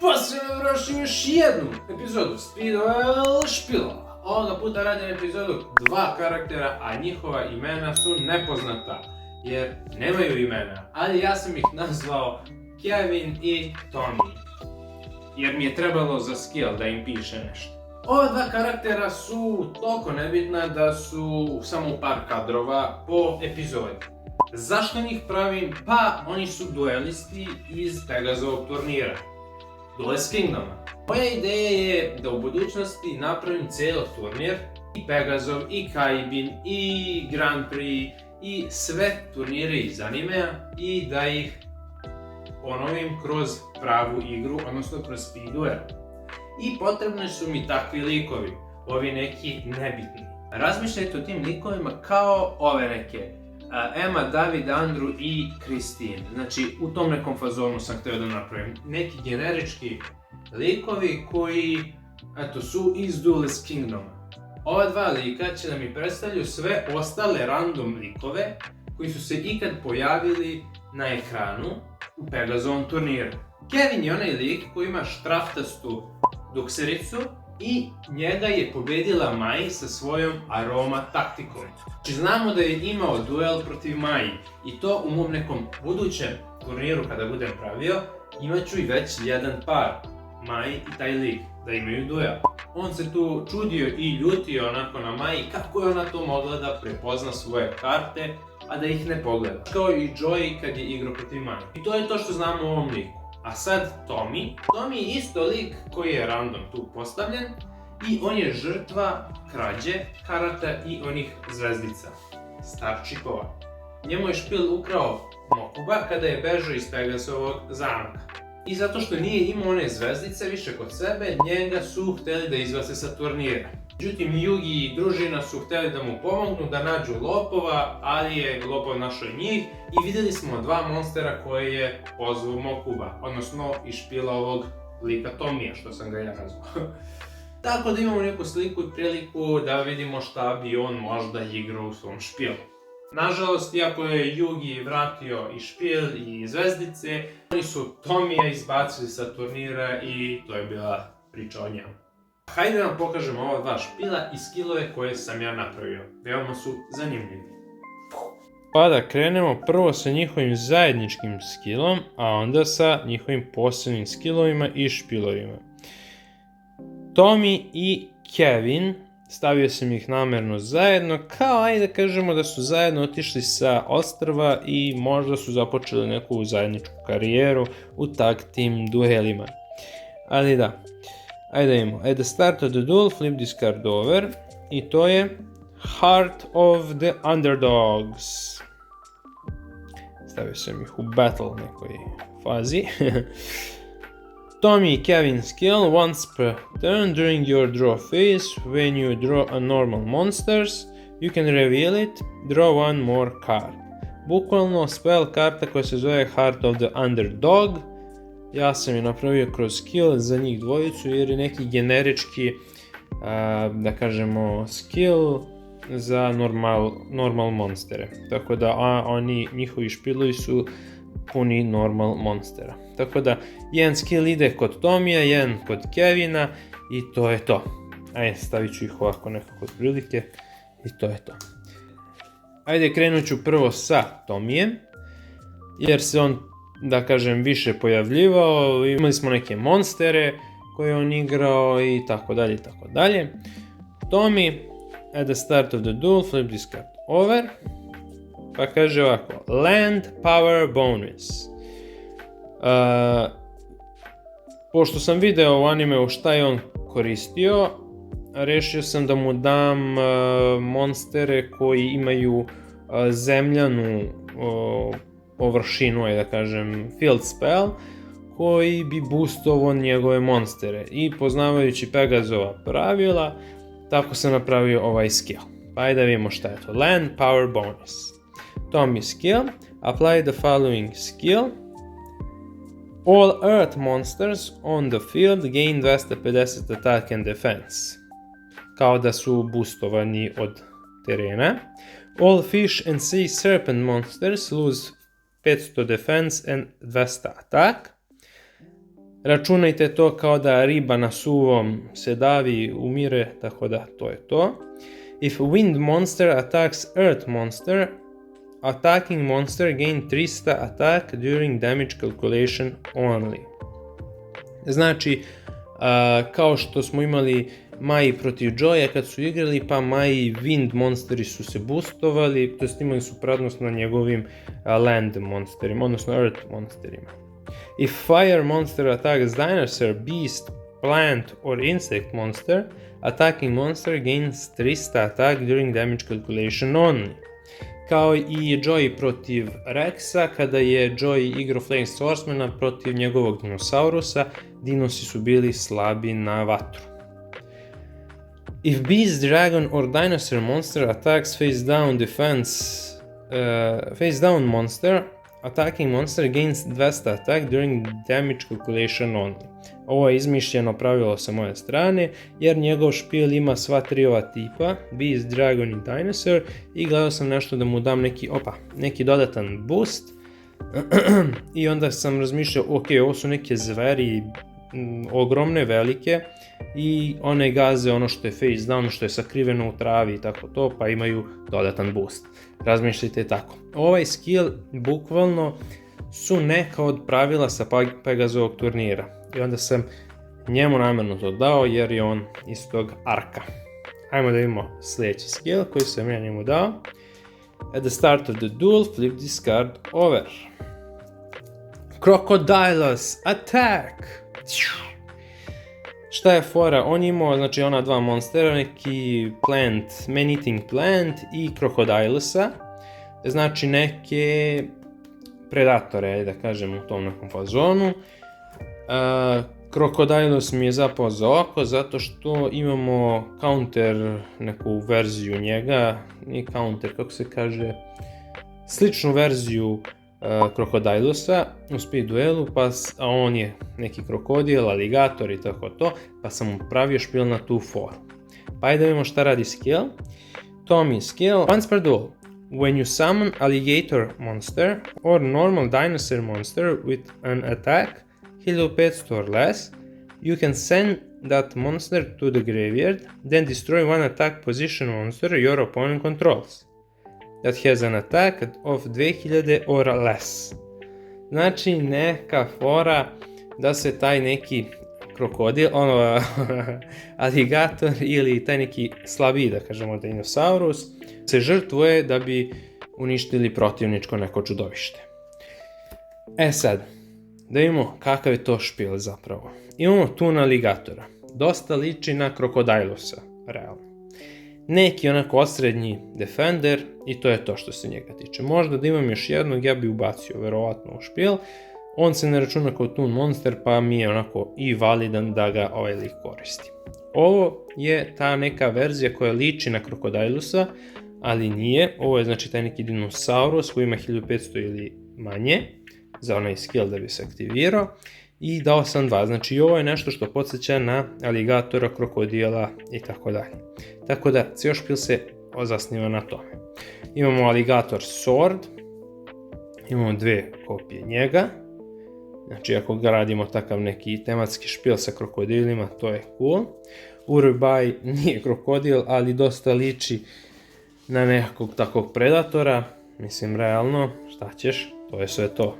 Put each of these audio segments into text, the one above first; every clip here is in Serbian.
Posljedno vraćam još jednu epizodu Speedwell Špilova. Ovoga puta radim epizodu dva karaktera, a njihova imena su nepoznata, jer nemaju imena, ali ja sam ih nazvao Kevin i Tommy, jer mi je trebalo za skill da im piše nešto. Ova dva karaktera su toliko nebitna da su samo par kadrova po epizodi. Zašto njih pravim? Pa oni su duelisti iz Pegazovog turnira, Duelist Kingdoma. Moja ideja je da u budućnosti napravim cijeli turnir, i Pegazov, i Kaibin, i Grand Prix, i sve turnire iz animea, i da ih ponovim kroz pravu igru, odnosno kroz Speedwell. I potrebni su mi takvi likovi, ovi neki nebitni. Razmišljajte o tim likovima kao ove neke Emma, David, Andrew i Christine. Znači, u tom nekom fazonu sam htio da napravim neki generički likovi koji, su iz Duelist Kingdoma. Ova dva lika će da mi predstavljaju sve ostale random likove koji su se ikad pojavili na ekranu u Pegazovom turniru. Kevin je onaj lik koji ima štraftastu duksericu i njega je pobedila Mai sa svojom aroma taktikom. Znači, znamo da je imao duel protiv Mai i to u mom nekom budućem turniru kada budem pravio, imat ću i već jedan par, Mai i taj lik, da imaju duel. On se tu čudio i ljutio onako na Mai kako je ona to mogla da prepozna svoje karte, a da ih ne pogleda. Kao i Joey kad je igrao protiv Mai. I to je to što znamo o ovom liku. A sad Tommy. Tommy je isto lik koji je random tu postavljen i on je žrtva krađe karata i onih zvezdica, starčikova. Njemu je špil ukrao Mokuba kada je bežao iz Pegazovog zamka. I zato što nije imao one zvezdice više kod sebe, njega su htjeli da izbace sa turnira. Međutim, Yugi i družina su htjeli da mu pomognu da nađu lopova, ali je lopov našao njih i vidjeli smo dva monstera koje je pozvao Mokuba, odnosno iz špila ovog lika Tomija, što sam ga ja nazvao. Tako da imamo neku sliku i priliku da vidimo šta bi on možda igrao u svom špilu. Nažalost, iako je Yugi vratio i špil i zvezdice, oni su Tomija izbacili sa turnira i to je bila priča o njemu. Hajde vam pokažemo ova dva špila i skillove koje sam ja napravio. Veoma su zanimljivi. Pa da krenemo prvo sa njihovim zajedničkim skillom, a onda sa njihovim posebnim skillovima i špilovima. Tommy i Kevin, stavio sam ih namjerno zajedno, kao ajde da kažemo da su zajedno otišli sa ostrva i možda su započeli neku zajedničku karijeru u tag team duelima. Ali da. Ajde imamo, at the start of the duel, flip this card over, i to je Heart of the Underdogs. Stavio sam ih u battle nekoj fazi. Tommy i Kevin skill, once per turn during your draw phase, when you draw a normal monsters, you can reveal it, draw one more card. Bukvalno spell karta koja se zove Heart of the Underdog. Ja sam je napravio kroz skill za njih dvojicu jer je neki generički, da kažemo, skill za normal monstere. Tako da njihovi špilovi su puni normal monstera. Tako da jedan skill ide kod Tomija, jedan kod Kevina i to je to. Ajde, stavit ću ih ovako nekako od prilike i to je to. Ajde, krenut ću prvo sa Tomijem jer se on, da kažem, više pojavljivao, imali smo neke monstere koje on igrao i tako dalje i tako dalje. Tommy, at the start of the duel, flip this card over, pa kaže ovako, land power bonus. Pošto sam video u animeu šta je on koristio, rešio sam da mu dam monstere koji imaju zemljanu površinu, da kažem, field spell, koji bi boostovao njegove monstere. I poznavajući Pegazova pravila, tako sam napravio ovaj skill. Pa ajde da vidimo šta je to. Land Power Bonus. Tommy skill. Apply the following skill. All Earth monsters on the field gain 250 attack and defense. Kao da su boostovani od terena. All Fish and Sea Serpent monsters lose 500 defense and 200 attack. Računajte to kao da riba na suvom se davi, umire, tako da to je to. If wind monster attacks earth monster, attacking monster gain 300 attack during damage calculation only. Znači, kao što smo imali Mai protiv Joya kad su igrali, pa Mai Wind monsteri su se boostovali, to jest imali su prednost na njegovim Land monsterima, odnosno Earth monsterima. If Fire monster attacks Dinosaur, Beast, Plant or Insect monster, attacking monster gains 300 attack during damage calculation only. Kao i Joy protiv Rexa, kada je Joy igrao Flame Swordsmana protiv njegovog dinosaurusa, dinosi su bili slabi na vatru. If Beast, Dragon or Dinosaur monster attacks face down monster, attacking monster gains 200 attack during damage calculation only. Ovo je izmišljeno pravilo sa moje strane, jer njegov špil ima sva tri ova tipa, Beast, Dragon i Dinosaur, i gledao sam nešto da mu dam neki dodatan boost. I onda sam razmišljao, ok, ovo su neke zveri ogromne, velike, i one gaze ono što je face down, što je sakriveno u travi i tako to, pa imaju dodatan boost. Razmišljajte tako. Ovaj skill bukvalno su neka od pravila sa Pegazovog turnira. I onda sam njemu namjerno to dao jer je on iz tog arka. Ajmo da vidimo sljedeći skill koji sam ja njemu dao. At the start of the duel, flip this card over. Crocodilus, attack! Šta je fora? On imao, znači, ona dva monstera, neki plant, man-eating plant i Crocodilusa. Znači neke predatore, da kažem, u tom nekom fazonu. Crocodilus mi je zapao za oko zato što imamo counter, neku verziju njega, nije counter, kako se kaže, sličnu verziju Crocodilusa u speed duelu, a on je neki krokodil, aligator i tako to, pa sam mu pravio špil na tu foru. Pa ajde da vidimo šta radi skill. To mi je skill. Once per duel, when you summon alligator monster or normal dinosaur monster with an attack 1500 or less, you can send that monster to the graveyard, then destroy one attack position monster your opponent controls that has an attack of 2000 or less. Znači neka fora da se taj neki krokodil, aligator ili taj neki slabiji, da kažemo, dinosaurus, se žrtvuje da bi uništili protivničko neko čudovište. E sad, da vidimo kakav je to špil zapravo. Imamo tu na aligatora. Dosta liči na Crocodilusa, realno. Neki onako osrednji defender i to je to što se njega tiče. Možda da imam još jednog, ja bi ubacio verovatno u špil. On se ne računa kao toon monster, pa mi je onako i validan da ga ovaj lik koristi. Ovo je ta neka verzija koja liči na Crocodilusa, ali nije. Ovo je znači taj neki dinosaurus koji ima 1500 ili manje za onaj skill da bi se aktivirao. I dao sam 2, znači ovo je nešto što podsjeća na aligatora, krokodila i tako dalje. Tako da cijel špil se zasniva na tome. Imamo alligator sword, imamo dve kopije njega. Znači ako ga radimo takav neki tematski špil sa krokodilima, to je cool. Urubaj nije krokodil, ali dosta liči na nekog takvog predatora. Mislim, realno, šta ćeš, to je sve to.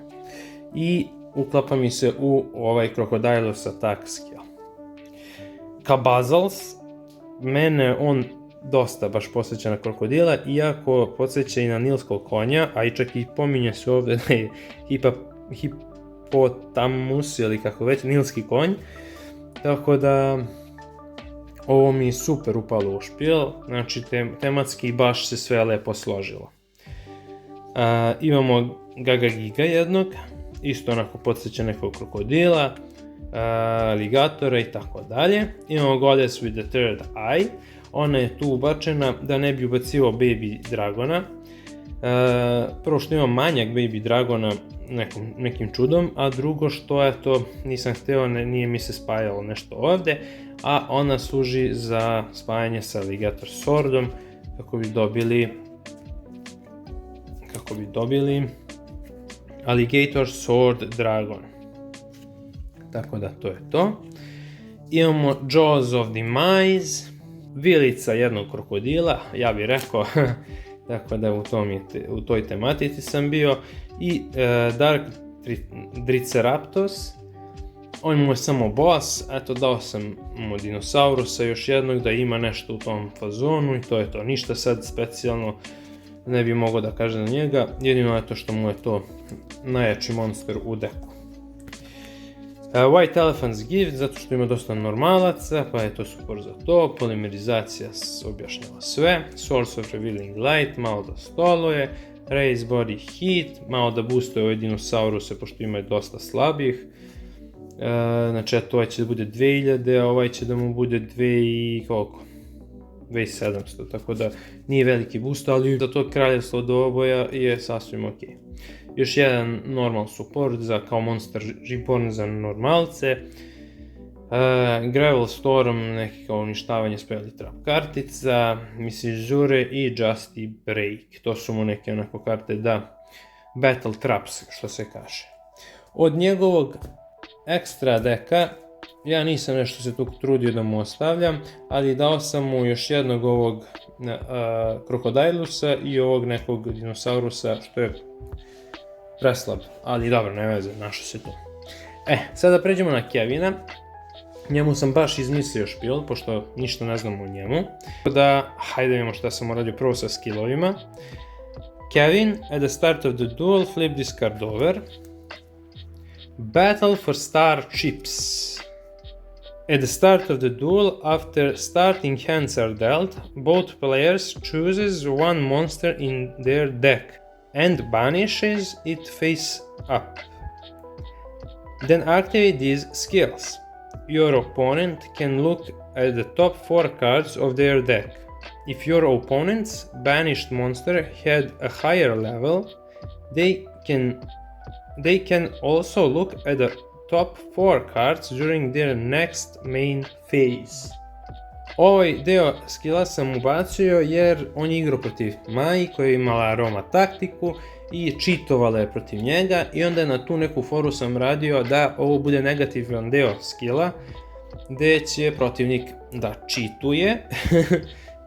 I uklapa mi se u ovaj Crocodilus attack skill. Kabazals, mene on dosta baš podsjeća na krokodila, iako podsjeća i na nilskog konja, a i čak i pominje se ovdje da je hipotamus ili kako već, nilski konj. Tako da ovo mi je super upalo u špil, znači tematski baš se sve lepo složilo. Imamo Gaga Giga jednog, isto onako podsjeća nekog krokodila, aligatora i tako dalje. Imamo Goddess with the Third Eye, ona je tu ubačena da ne bi ubacivao Baby Dragona. Prvo što imam manjak Baby Dragona nekim čudom, a drugo što je to nisam hteo, nije mi se spajalo nešto ovde, a ona služi za spajanje sa Alligator Swordom kako bi dobili Alligator Sword Dragon. tako da to je to. Imamo Jaws of Demise, vilica jednog krokodila, ja bih rekao, tako da u toj tematici sam bio. I Dark Triceratops, on mu je samo boss, eto dao sam mu dinosaurusa još jednog da ima nešto u tom fazonu i to je to. Ništa sad specijalno ne bi mogao da kažem za njega, jedino je to što mu je to najjači monster u deku. White Elephant's Gift, zato što ima dosta normalaca, pa je to super za to. Polimerizacija objašnjava sve. Source of Revealing Light, malo da stoluje. Raise Body Heat, malo da boostuje ove dinosauruse, pošto ima dosta slabih. Znači, ovaj će da bude 2000, a ovaj će da mu bude 2700, tako da nije veliki boost, ali za to kraljevstvo dvoboja je sasvim ok. Još jedan normal support kao monster reborn za normalce. Gravel Storm, neki kao uništavanje spell i trap kartica. Misizure i Justy Break. To su mu neke onako karte da battle traps, što se kaže. Od njegovog ekstra deka, ja nisam nešto se tu trudio da mu ostavljam, ali dao sam mu još jednog ovog Krokodailusa i ovog nekog dinosaurusa, što je preslab, ali dobro, ne veze, našao se tu. Sada pređemo na Kevina. Njemu sam baš izmislio špil, pošto ništa ne znam o njemu. Da, hajde vidimo šta sam uradio prvo sa skillovima. Kevin, at the start of the duel, flip this card over. Battle for star chips. At the start of the duel, after starting hands are dealt, both players chooses one monster in their deck and banishes it face up. Then activate these skills. Your opponent can look at the top 4 cards of their deck. If your opponent's banished monster had a higher level, they can also look at the top 4 cards during their next main phase. Ovaj deo skilla sam ubacio jer on je igrao protiv Mai koja je imala aroma taktiku i cheatovala je protiv njega i onda na tu neku foru sam radio da ovo bude negativan deo skilla gde će protivnik da cheatuje,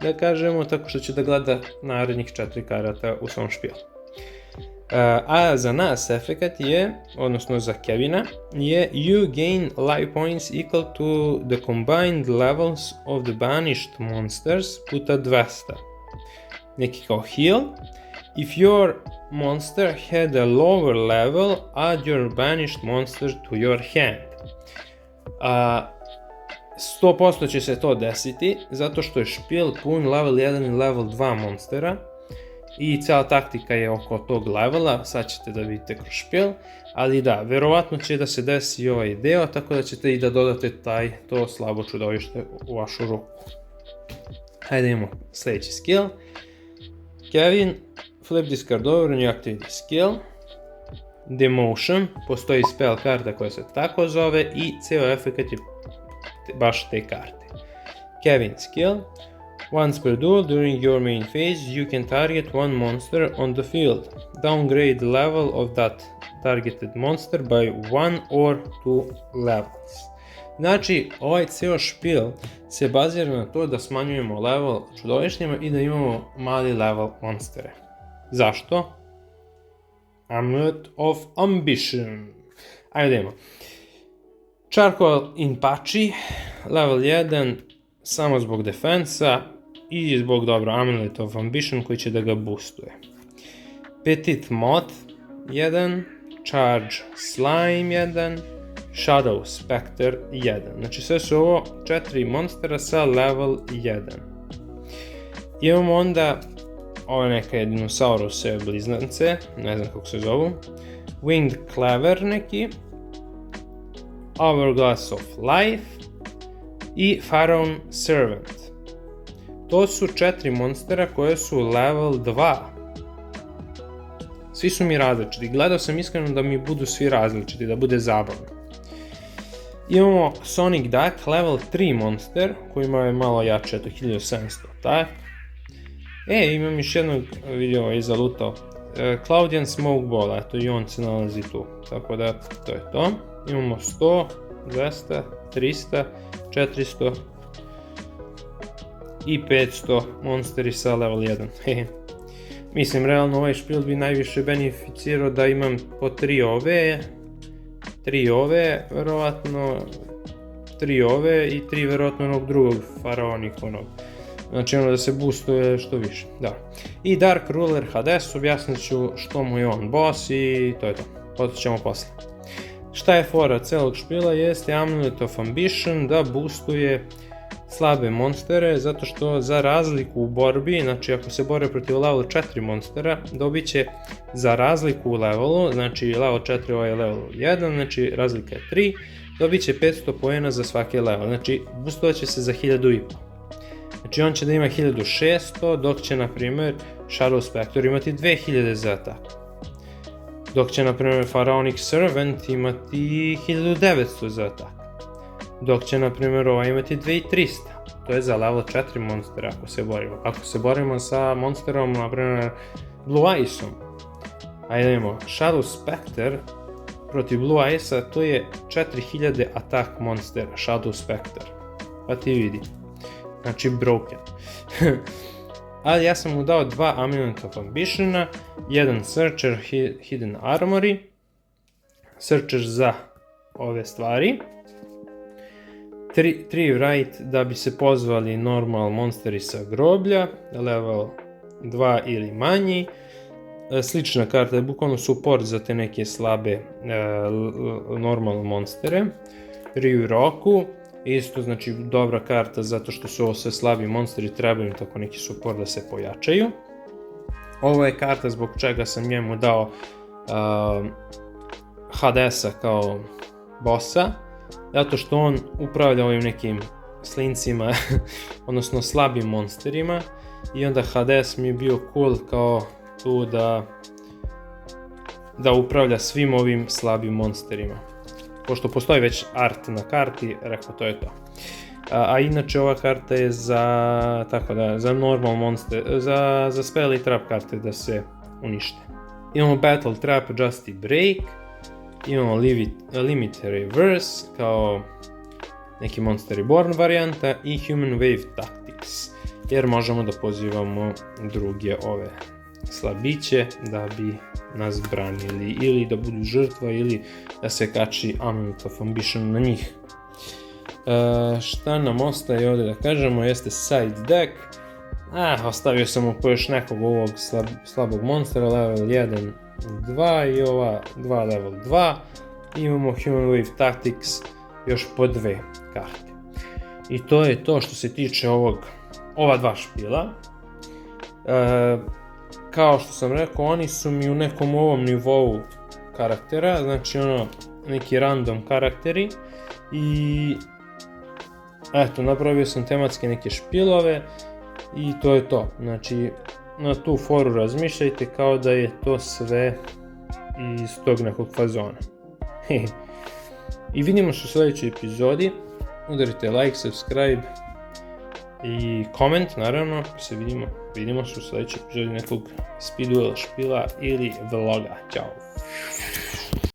da kažemo, tako što će da gleda narednih 4 karata u svom špilu. A za nas efekat je, odnosno za Kevina, je you gain life points equal to the combined levels of the banished monsters puta 200. Neki kao heal. If your monster had a lower level, add your banished monster to your hand. 100% će se to desiti, zato što je špil pun level 1 i level 2 monstera. I cijela taktika je oko tog levela, sad ćete da vidite kroz špil, ali da, verovatno će da se desi ovaj deo, tako da ćete i da dodate to slabo čudovište u vašu ruku. Hajde imamo sljedeći skill. Kevin, flip this card over and you activate the skill. Demotion, postoji spell karta koja se tako zove i ceo efekt je baš te karte. Kevin skill. Once per duel, during your main phase, you can target one monster on the field. Downgrade the level of that targeted monster by 1 or 2 levels. Znači, ovaj ceo špil se bazira na to da smanjujemo level čudovištima i da imamo mali level monstere. Zašto? Amulet of Ambition. Ajde idemo. Charcoal Inpachi, level 1, samo zbog defensa i zbog Amulet of Ambition koji će da ga boostuje. Petit Moth 1, Charge Slime 1, Shadow Spectre 1. Znači sve su ovo 4 monstera sa level 1. Imamo onda ove neke dinosauruse bliznance, ne znam kako se zovu, Winged Cleaver neki, Hourglass of Life i Pharaoh Servant. To su 4 monstera koje su level 2. Svi su mi različiti, gledao sam iskreno da mi budu svi različiti, da bude zabavno. Imamo Sonic Duck, level 3 monster, koji ima malo jače, to 1700 attack. Imam još jednog video i zalutao. Cloudian Smoke Ball, eto i on se nalazi tu, tako da to je to. Imamo 100, 200, 300, 400 i 500 monsteri sa level 1. Mislim, realno ovaj špil bi najviše beneficirao da imam po 3 ove, verovatno, 3 ove i 3 verovatno onog drugog faraonikovog. Znači ono da se boostuje što više, da. I Dark Ruler Hades, objasnit ću što mu je on boss i to je to. To ćemo posle. Šta je fora celog špila jeste Amulet of Ambition da boostuje slabe monstere, zato što za razliku u borbi, znači ako se bore protiv level 4 monstera, dobit će za razliku u levelu, znači level 4 ovaj je level 1, znači razlika je 3, dobit će 500 poena za svaki level, znači boostovat će se za 1500. Znači on će da ima 1600, dok će na primjer Shadow Spectre imati 2000 za atak. Dok će na primjer Pharaonic Servant imati 1900 za atak. Dok će na primjer ovaj imati 2300. To je za level 4 monstera ako se borimo. Ako se borimo sa monsterom, na primjer Blue Eyes-om. Ajde imamo Shadow Spectre protiv Blue Eyes-a, to je 4000 atak monster Shadow Spectre. Pa ti vidi. Znači broken. Ali ja sam mu dao 2 Amulet of Ambitiona, jedan Searcher Hidden Armory, Searcher za ove stvari, 3 Wright da bi se pozvali normal monsteri sa groblja, level 2 ili manji, slična karta je bukvalno support za te neke slabe normal monstere, Ryu Roku, isto znači dobra karta zato što su ovo sve slabi monsteri, treba im tako neki support da se pojačaju. Ovo je karta zbog čega sam njemu dao Hadesa kao bossa, zato što on upravlja ovim nekim slincima, odnosno slabim monsterima, i onda Hades mi je bio cool kao tu da upravlja svim ovim slabim monsterima. Pošto postoji već art na karti, rekao to je to. A inače ova karta je za normal monster, za spell i trap karte da se unište. Imamo Battle Trap, Justy Break, imamo Limit Reverse kao neki Monster Reborn varijanta i Human Wave Tactics, jer možemo da pozivamo druge ove slabiće da bi nas branili ili da budu žrtva ili da se kači Amulet of Ambition na njih. Šta nam ostaje ovdje da kažemo jeste side deck. Ostavio sam mu po još nekog ovog slabog monstera, level 1, 2 i ova 2 level 2. Imamo Human Wave Tactics još po 2 karte. I to je to što se tiče ova dva špila. Kao što sam rekao, oni su mi u nekom ovom nivou karaktera, znači neki random karakteri, i eto, napravio sam tematske neke špilove i to je to. Znači, na tu foru razmišljajte kao da je to sve iz tog nekog fazona. I vidimo se u sljedećoj epizodi. Udarite like, subscribe i koment, naravno, se vidimo se u sljedećoj epizodi nekog speedwell špila ili vloga. Ćao!